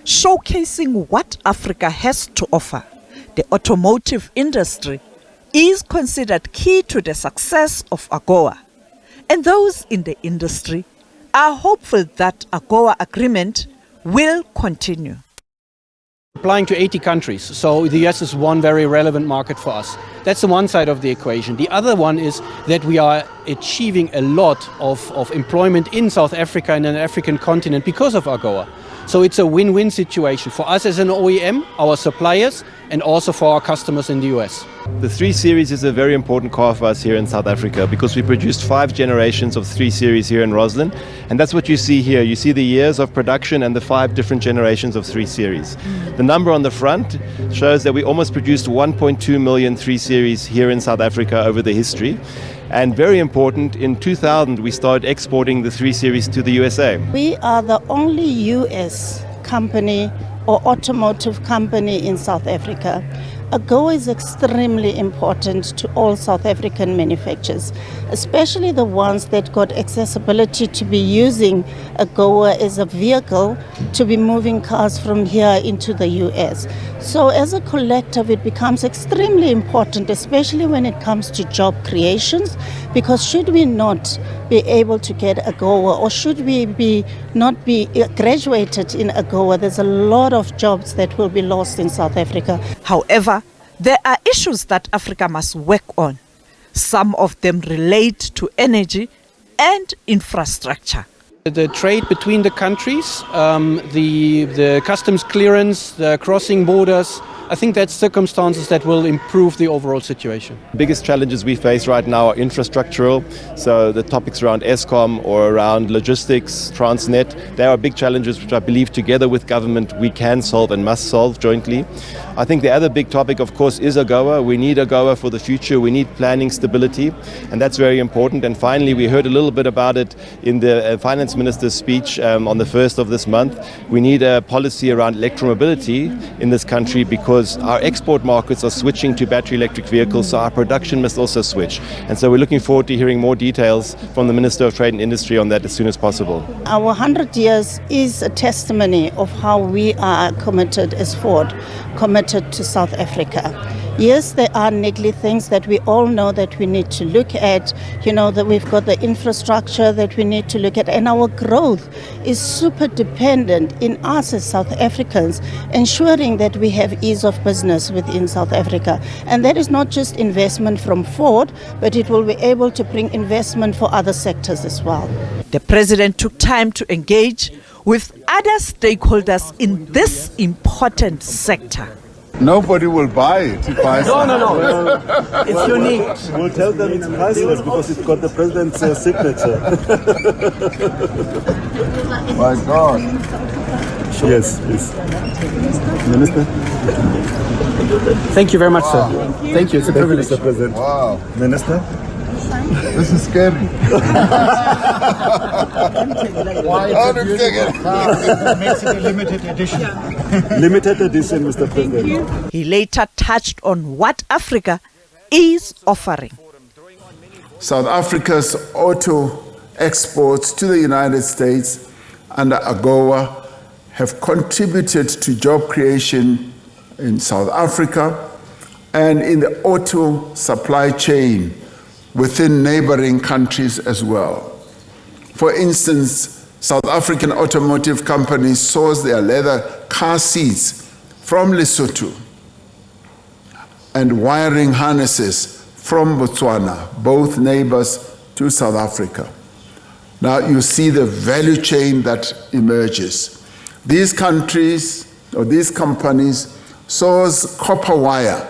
showcasing what Africa has to offer. The automotive industry is considered key to the success of AGOA, and those in the industry are hopeful that AGOA agreement will continue. Applying to 80 countries, so the US is one very relevant market for us. That's the one side of the equation. The other one is that we are achieving a lot of employment in South Africa and an African continent because of AGOA. So it's a win-win situation for us as an OEM, our suppliers, and also for our customers in the US. The 3 Series is a very important car for us here in South Africa because we produced 5 generations of 3 Series here in Roslyn, and that's what you see here. You see the years of production and the 5 different generations of 3 Series. The number on the front shows that we almost produced 1.2 million 3 Series here in South Africa over the history. And very important, in 2000 we started exporting the 3 Series to the USA. We are the only US company or automotive company in South Africa. AGOA is extremely important to all South African manufacturers, especially the ones that got accessibility to be using AGOA as a vehicle to be moving cars from here into the US. So as a collective, it becomes extremely important, especially when it comes to job creations, because should we not be able to get AGOA, or should we not be graduated in AGOA, there's a lot of jobs that will be lost in South Africa. However, there are issues that Africa must work on. Some of them relate to energy and infrastructure. The trade between the countries, the customs clearance, the crossing borders, I think that's circumstances that will improve the overall situation. The biggest challenges we face right now are infrastructural, so the topics around Eskom or around logistics, Transnet, they are big challenges which I believe together with government we can solve and must solve jointly. I think the other big topic, of course, is AGOA. We need AGOA for the future. We need planning stability, and that's very important. And finally, we heard a little bit about it in the finance minister's speech on the 1st of this month. We need a policy around electromobility in this country because our export markets are switching to battery electric vehicles, so our production must also switch. And so we're looking forward to hearing more details from the Minister of Trade and Industry on that as soon as possible. Our 100 years is a testimony of how we are committed as Ford, committed to South Africa. Yes, there are niggly things that we all know that we need to look at, that we've got the infrastructure that we need to look at, and our growth is super dependent in us as South Africans, ensuring that we have ease of business within South Africa. And that is not just investment from Ford, but it will be able to bring investment for other sectors as well. The president took time to engage with other stakeholders in this important sector. Nobody will buy it. No. It's unique. We'll tell them it's priceless because it's got the president's signature. My God. Yes. Minister? Thank you very much, sir. Thank you. It's a privilege. Mr. President. Wow. Minister? This is scary. Why makes it a limited edition. Limited edition, Mr. President. He later touched on what Africa is offering. South Africa's auto exports to the United States under AGOA have contributed to job creation in South Africa and in the auto supply chain within neighboring countries as well. For instance, South African automotive companies source their leather car seats from Lesotho and wiring harnesses from Botswana, both neighbors to South Africa. Now you see the value chain that emerges. These countries or these companies source copper wire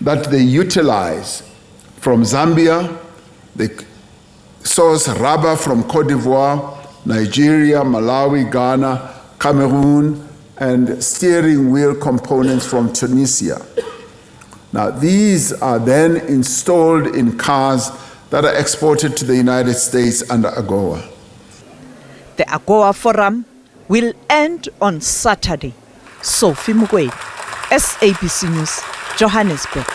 that they utilize from Zambia, they source rubber from Cote d'Ivoire, Nigeria, Malawi, Ghana, Cameroon, and steering wheel components from Tunisia. Now, these are then installed in cars that are exported to the United States under AGOA. The AGOA Forum will end on Saturday. Sophie Mugwe, SABC News, Johannesburg.